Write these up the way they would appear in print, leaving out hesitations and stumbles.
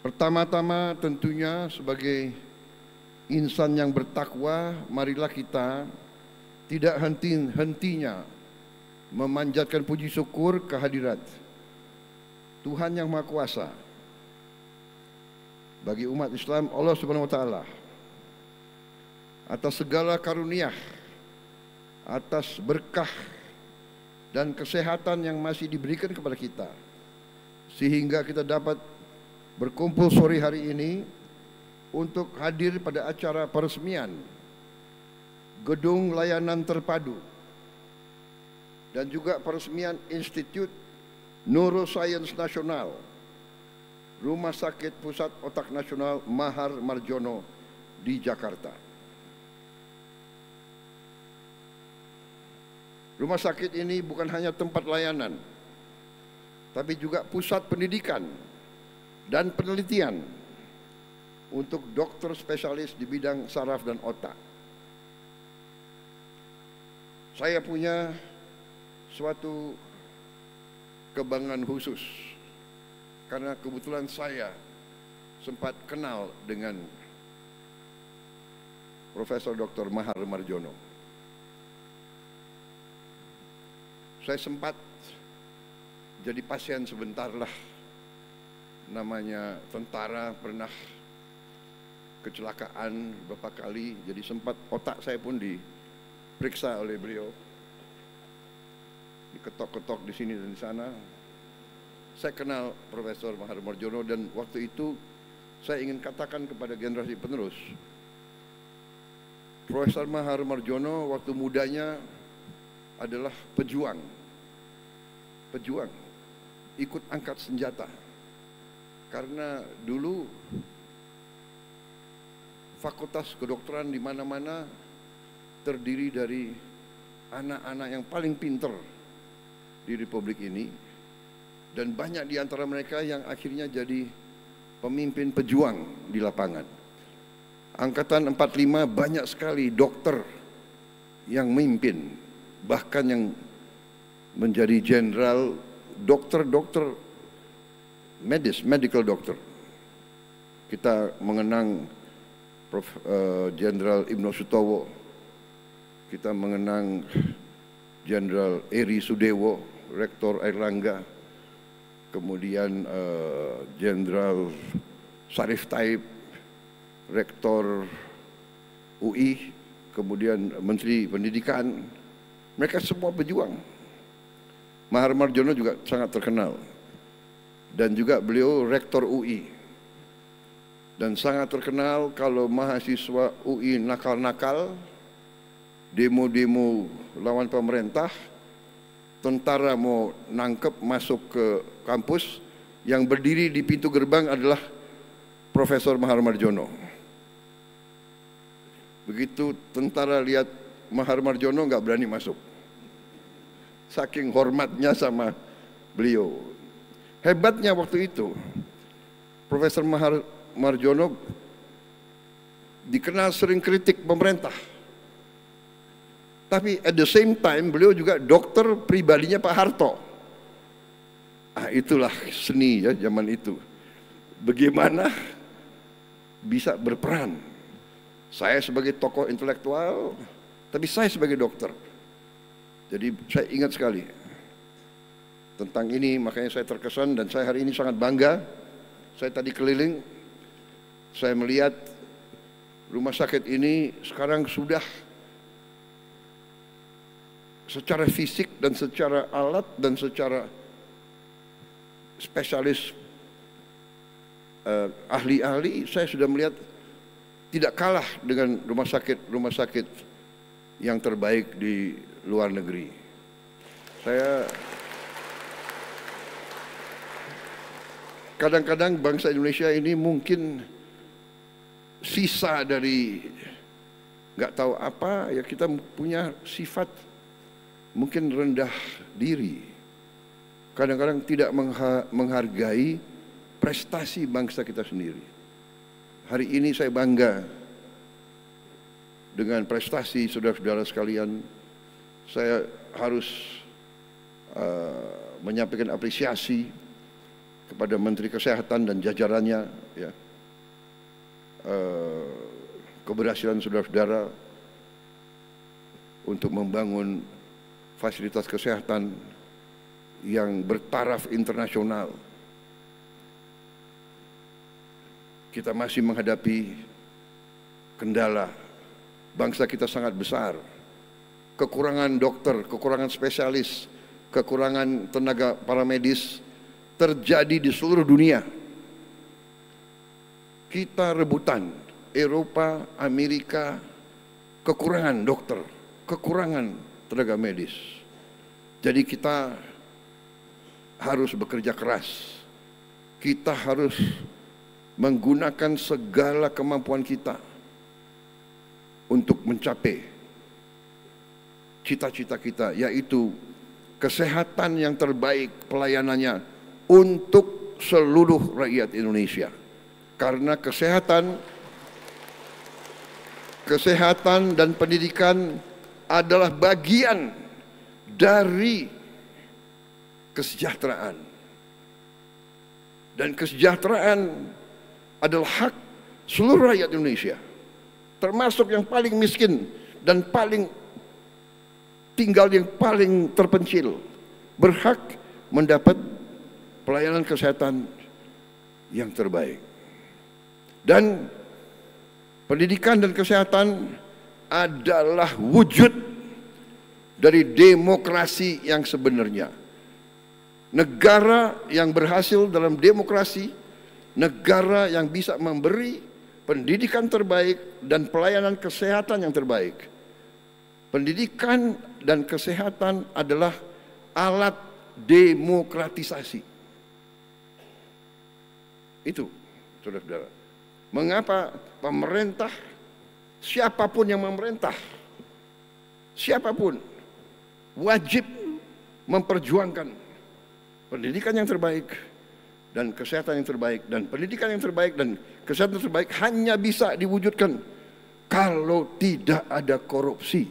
Pertama-tama tentunya sebagai insan yang bertakwa, marilah kita tidak henti-hentinya memanjatkan puji syukur kehadirat Tuhan yang Maha Kuasa bagi umat Islam, Allah Subhanahu wa taala, atas segala karunia, atas berkah dan kesehatan yang masih diberikan kepada kita, sehingga kita dapat berkumpul sore hari ini untuk hadir pada acara peresmian Gedung Layanan Terpadu dan juga peresmian Institut Neuroscience Nasional Rumah Sakit Pusat Otak Nasional Mahar Marjono di Jakarta. Rumah sakit ini bukan hanya tempat layanan, tapi juga pusat pendidikan dan penelitian untuk dokter spesialis di bidang saraf dan otak. Saya punya suatu kebanggaan khusus karena kebetulan saya sempat kenal dengan Profesor Dr. Mahar Marjono. Saya sempat jadi pasien sebentar lah. Namanya tentara, pernah kecelakaan beberapa kali, jadi sempat otak saya pun diperiksa oleh beliau, diketok-ketok di sini dan di sana. Saya kenal Profesor Mahar Marjono, dan waktu itu saya ingin katakan kepada generasi penerus, Profesor Mahar Marjono waktu mudanya adalah pejuang, ikut angkat senjata. Karena dulu fakultas kedokteran di mana-mana terdiri dari anak-anak yang paling pinter di Republik ini, dan banyak di antara mereka yang akhirnya jadi pemimpin pejuang di lapangan. Angkatan 45 banyak sekali dokter yang memimpin, bahkan yang menjadi jenderal, dokter medical doctor. Kita mengenang Jenderal Ibnu Sutowo, kita mengenang Jenderal Eri Sudewo, Rektor Airlangga, kemudian Jenderal Sarif Taib, Rektor UI, kemudian Menteri Pendidikan. Mereka semua pejuang. Mahar Marjono juga sangat terkenal, dan juga beliau Rektor UI, dan sangat terkenal kalau mahasiswa UI nakal-nakal, demo-demo lawan pemerintah, tentara mau nangkep masuk ke kampus, yang berdiri di pintu gerbang adalah Profesor Mahar Marjono. Begitu tentara lihat Mahar Marjono nggak berani masuk, saking hormatnya sama beliau. Hebatnya waktu itu, Profesor Mahar Marjono dikenal sering kritik pemerintah, tapi at the same time beliau juga dokter pribadinya Pak Harto. Itulah seni ya zaman itu. Bagaimana bisa berperan. Saya sebagai tokoh intelektual, tapi saya sebagai dokter. Jadi saya ingat sekali tentang ini, makanya saya terkesan, dan saya hari ini sangat bangga. Saya tadi keliling, saya melihat rumah sakit ini sekarang sudah secara fisik dan secara alat dan secara spesialis ahli-ahli, saya sudah melihat tidak kalah dengan rumah sakit yang terbaik di luar negeri. Saya kadang-kadang bangsa Indonesia ini mungkin sisa dari nggak tahu apa ya, kita punya sifat mungkin rendah diri, kadang-kadang tidak menghargai prestasi bangsa kita sendiri. Hari ini saya bangga dengan prestasi saudara-saudara sekalian. Saya harus menyampaikan apresiasi kepada Menteri Kesehatan dan jajarannya, ya, keberhasilan saudara-saudara untuk membangun fasilitas kesehatan yang bertaraf internasional. Kita masih menghadapi kendala, bangsa kita sangat besar, kekurangan dokter, kekurangan spesialis, kekurangan tenaga paramedis terjadi di seluruh dunia. Kita rebutan, Eropa, Amerika, kekurangan dokter, kekurangan tenaga medis. Jadi kita harus bekerja keras. Kita harus menggunakan segala kemampuan kita untuk mencapai cita-cita kita, yaitu kesehatan yang terbaik pelayanannya untuk seluruh rakyat Indonesia. Karena kesehatan dan pendidikan adalah bagian dari kesejahteraan. Dan kesejahteraan adalah hak seluruh rakyat Indonesia, termasuk yang paling miskin dan paling tinggal yang paling terpencil, berhak mendapat pelayanan kesehatan yang terbaik. Dan pendidikan dan kesehatan adalah wujud dari demokrasi yang sebenarnya. Negara yang berhasil dalam demokrasi, negara yang bisa memberi pendidikan terbaik dan pelayanan kesehatan yang terbaik. Pendidikan dan kesehatan adalah alat demokratisasi. Itu, saudara-saudara. Mengapa pemerintah, siapapun yang memerintah, siapapun wajib memperjuangkan pendidikan yang terbaik dan kesehatan yang terbaik. Dan pendidikan yang terbaik dan kesehatan yang terbaik hanya bisa diwujudkan kalau tidak ada korupsi,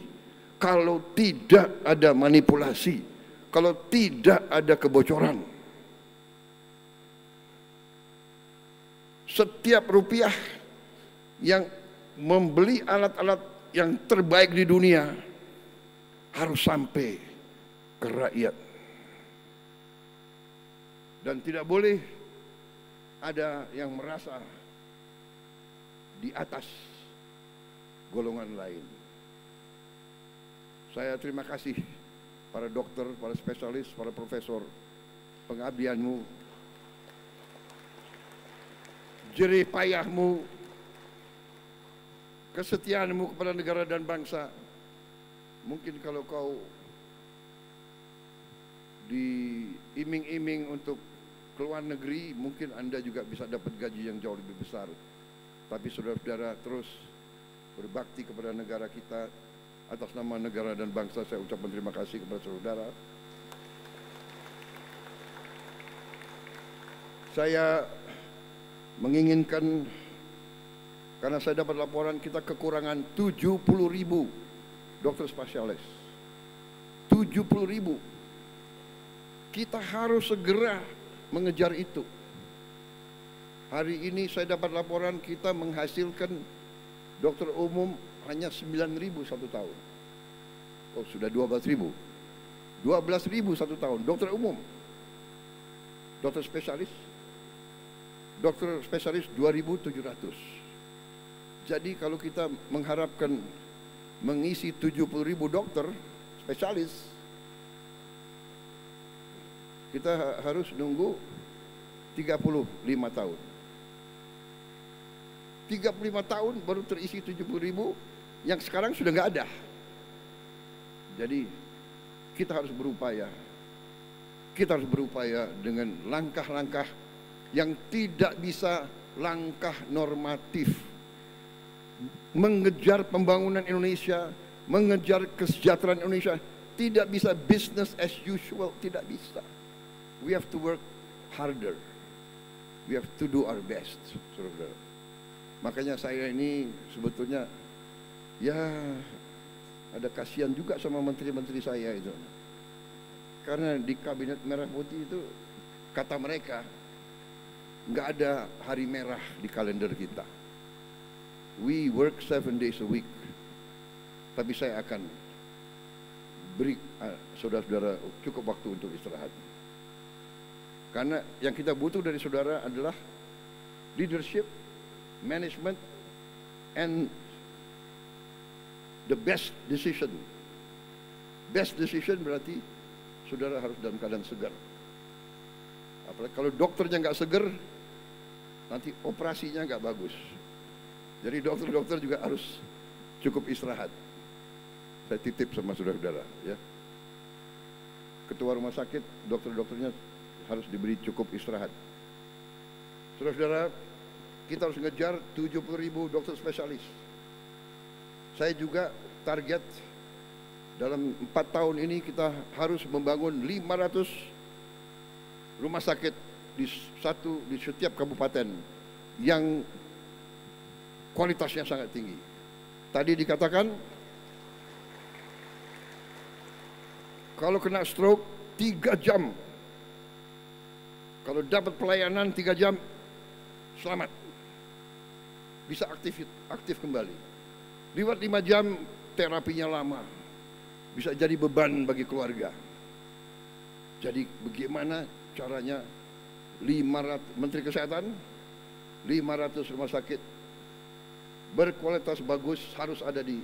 kalau tidak ada manipulasi, kalau tidak ada kebocoran. Setiap rupiah yang membeli alat-alat yang terbaik di dunia harus sampai ke rakyat. Dan tidak boleh ada yang merasa di atas golongan lain. Saya terima kasih para dokter, para spesialis, para profesor, pengabdianmu, jerih payahmu, kesetiaanmu kepada negara dan bangsa. Mungkin kalau kau diiming-iming untuk keluar negeri, mungkin Anda juga bisa dapat gaji yang jauh lebih besar. Tapi saudara-saudara terus berbakti kepada negara kita. Atas nama negara dan bangsa saya ucapkan terima kasih kepada saudara. Saya menginginkan, karena saya dapat laporan kita kekurangan 70.000 dokter spesialis. 70.000. Kita harus segera mengejar itu. Hari ini saya dapat laporan kita menghasilkan dokter umum hanya 9.000 satu tahun. Oh, sudah 12.000. 12.000 satu tahun dokter umum. Dokter spesialis 2.700. Jadi kalau kita mengharapkan mengisi 70.000 dokter spesialis, kita harus nunggu 35 tahun. 35 tahun baru terisi 70.000 yang sekarang sudah nggak ada. Jadi kita harus berupaya. Kita harus berupaya dengan langkah-langkah yang tidak bisa langkah normatif. Mengejar pembangunan Indonesia, mengejar kesejahteraan Indonesia, tidak bisa business as usual, tidak bisa. We have to work harder. We have to do our best, saudara-saudara. Makanya saya ini sebetulnya ya ada kasihan juga sama menteri-menteri saya itu. Karena di kabinet merah putih itu kata mereka nggak ada hari merah di kalender kita. We work 7 days a week. Tapi saya akan beri saudara-saudara cukup waktu untuk istirahat. Karena yang kita butuh dari saudara adalah leadership, management, and the best decision. Best decision berarti saudara harus dalam keadaan segar. Apalagi kalau dokternya nggak segar, nanti operasinya nggak bagus. Jadi dokter-dokter juga harus cukup istirahat. Saya titip sama saudara-saudara, ya. Ketua rumah sakit, dokter-dokternya harus diberi cukup istirahat. Saudara-saudara, kita harus ngejar 70.000 dokter spesialis. Saya juga target dalam 4 tahun ini kita harus membangun 500 rumah sakit di setiap kabupaten yang kualitasnya sangat tinggi. Tadi dikatakan kalau kena stroke 3 jam, kalau dapat pelayanan 3 jam, selamat, bisa aktif kembali. Lewat 5 jam, terapinya lama, bisa jadi beban bagi keluarga. Jadi bagaimana caranya 500 Menteri Kesehatan, 500 rumah sakit berkualitas bagus harus ada di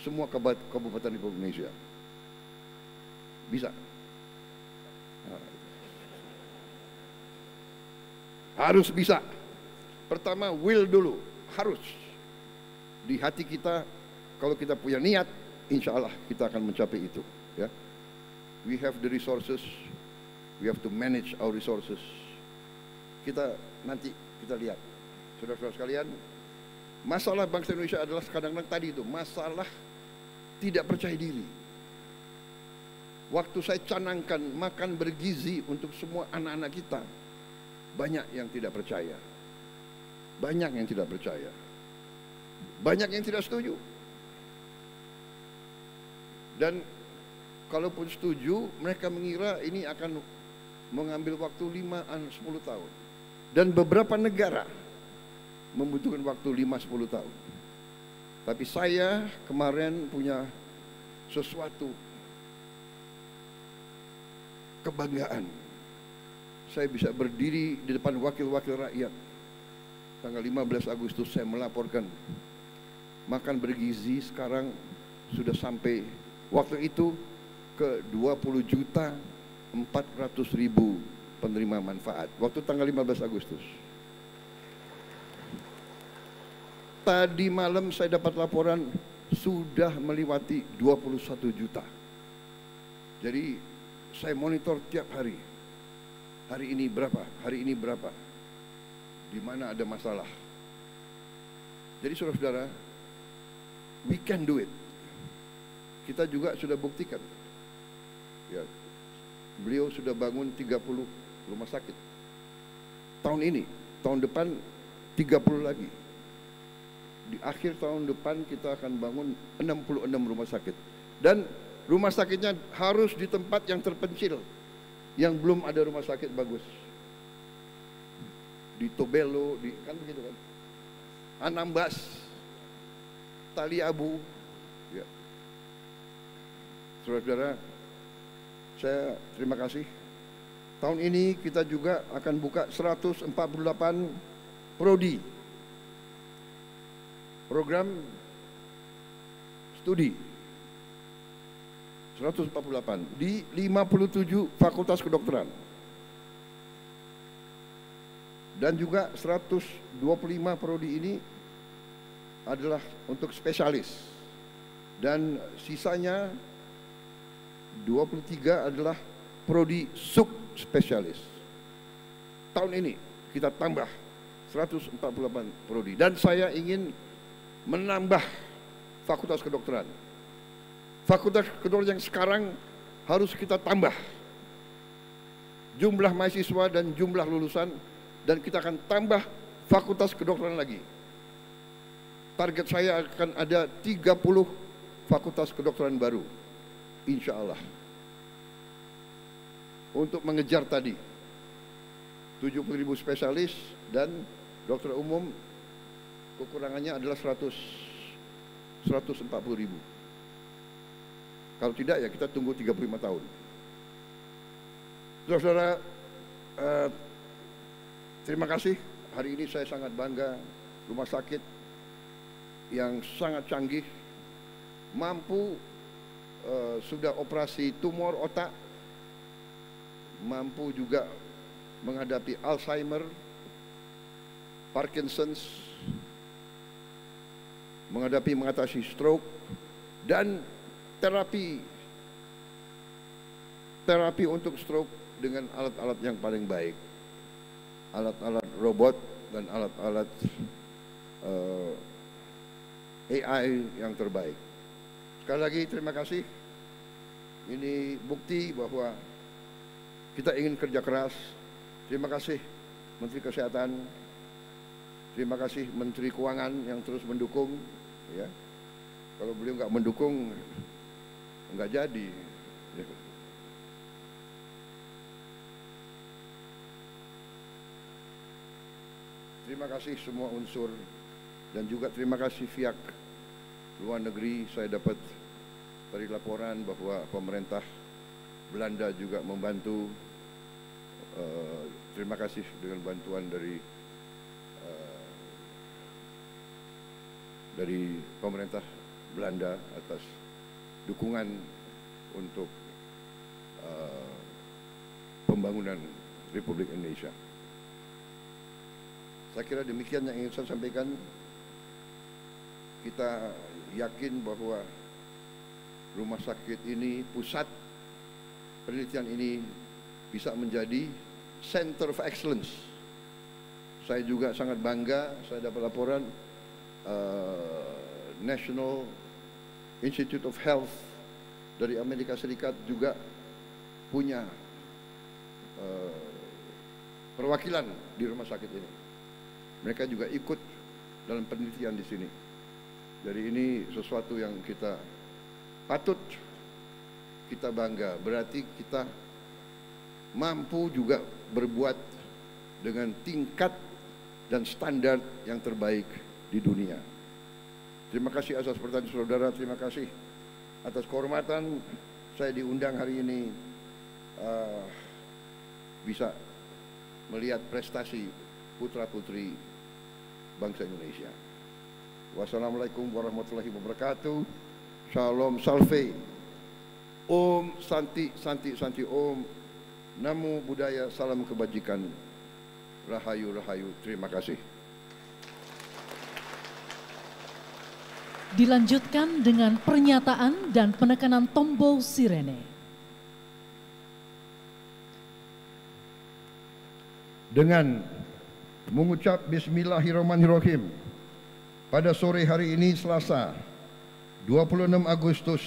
semua kabupaten di Indonesia. Bisa. Harus bisa. Pertama, will dulu. Harus. Di hati kita, kalau kita punya niat, insya Allah kita akan mencapai itu. Ya. We have the resources. We have to manage our resources. Nanti kita lihat. Saudara-saudara sekalian, masalah bangsa Indonesia adalah kadang-kadang tadi itu, masalah tidak percaya diri. Waktu saya canangkan makan bergizi untuk semua anak-anak kita, banyak yang tidak percaya. Banyak yang tidak percaya. Banyak yang tidak setuju. Dan kalaupun setuju, mereka mengira ini akan mengambil waktu 5-10 tahun. Dan beberapa negara membutuhkan waktu 5-10 tahun. Tapi saya kemarin punya sesuatu kebanggaan. Saya bisa berdiri di depan wakil-wakil rakyat. Tanggal 15 Agustus saya melaporkan makan bergizi sekarang sudah sampai waktu itu ke 20.400.000 penerima manfaat. Waktu tanggal 15 Agustus. Tadi malam saya dapat laporan sudah melewati 21 juta. Jadi saya monitor tiap hari. Hari ini berapa? Hari ini berapa? Di mana ada masalah. Jadi saudara-saudara, we can do it. Kita juga sudah buktikan. Ya, beliau sudah bangun 30 rumah sakit. Tahun ini, tahun depan 30 lagi. Di akhir tahun depan kita akan bangun 66 rumah sakit. Dan rumah sakitnya harus di tempat yang terpencil, yang belum ada rumah sakit bagus. Di Tobelo, kan begitu kan? Anambas, Tali Abu. Ya. Saudara-saudara, saya terima kasih. Tahun ini kita juga akan buka 148 prodi, program studi 148 di 57 fakultas kedokteran. Dan juga 125 prodi ini adalah untuk spesialis. Dan sisanya 23 adalah prodi subspesialis. Tahun ini kita tambah 148 prodi. Dan saya ingin menambah fakultas kedokteran. Fakultas kedokteran yang sekarang harus kita tambah jumlah mahasiswa dan jumlah lulusan, dan kita akan tambah fakultas kedokteran lagi. Target saya akan ada 30 fakultas kedokteran baru, insya Allah. Untuk mengejar tadi 70.000 spesialis, dan dokter umum kekurangannya adalah 140.000. Kalau tidak ya kita tunggu 35 tahun. Saudara-saudara, terima kasih. Hari ini saya sangat bangga rumah sakit yang sangat canggih mampu sudah operasi tumor otak, mampu juga menghadapi Alzheimer, Parkinson's, mengatasi stroke, dan terapi untuk stroke dengan alat-alat yang paling baik, alat-alat robot dan alat-alat AI yang terbaik. Sekali lagi terima kasih. Ini bukti bahwa kita ingin kerja keras. Terima kasih Menteri Kesehatan, terima kasih Menteri Keuangan yang terus mendukung. Ya, kalau beliau nggak mendukung, nggak jadi. Ya. Terima kasih semua unsur dan juga terima kasih pihak luar negeri. Saya dapat dari laporan bahwa pemerintah Belanda juga membantu. Terima kasih dengan bantuan dari pemerintah Belanda atas dukungan untuk pembangunan Republik Indonesia. Saya kira demikian yang ingin saya sampaikan. Kita yakin bahwa rumah sakit ini, pusat penelitian ini bisa menjadi Center of Excellence. Saya juga sangat bangga, saya dapat laporan National Institute of Health dari Amerika Serikat juga punya perwakilan di rumah sakit ini. Mereka juga ikut dalam penelitian di sini. Jadi ini sesuatu yang kita patut kita bangga. Berarti kita mampu juga berbuat dengan tingkat dan standar yang terbaik di dunia. Terima kasih atas pertanyaan saudara, terima kasih atas kehormatan saya diundang hari ini bisa melihat prestasi putra-putri bangsa Indonesia. Wassalamualaikum warahmatullahi wabarakatuh. Shalom Salve. Om Santi Santi Santi Om. Namo Buddhaya, salam kebajikan. Rahayu Rahayu. Terima kasih. Dilanjutkan dengan pernyataan dan penekanan tombol sirene. Dengan mengucap Bismillahirrahmanirrahim, pada sore hari ini Selasa 26 Agustus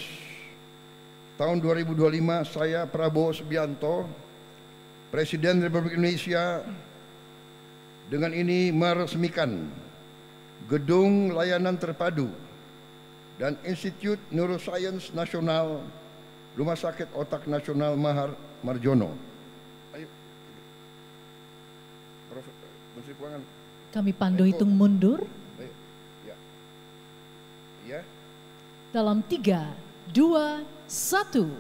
tahun 2025, saya Prabowo Subianto, Presiden Republik Indonesia, dengan ini meresmikan Gedung Layanan Terpadu dan Institut Neuroscience Nasional Rumah Sakit Otak Nasional Mahar Marjono. Ayo, Prof. Menteri Keuangan. Kami pandu hitung mundur. Ayo. Ya. Ya. Dalam 3, 2, 1.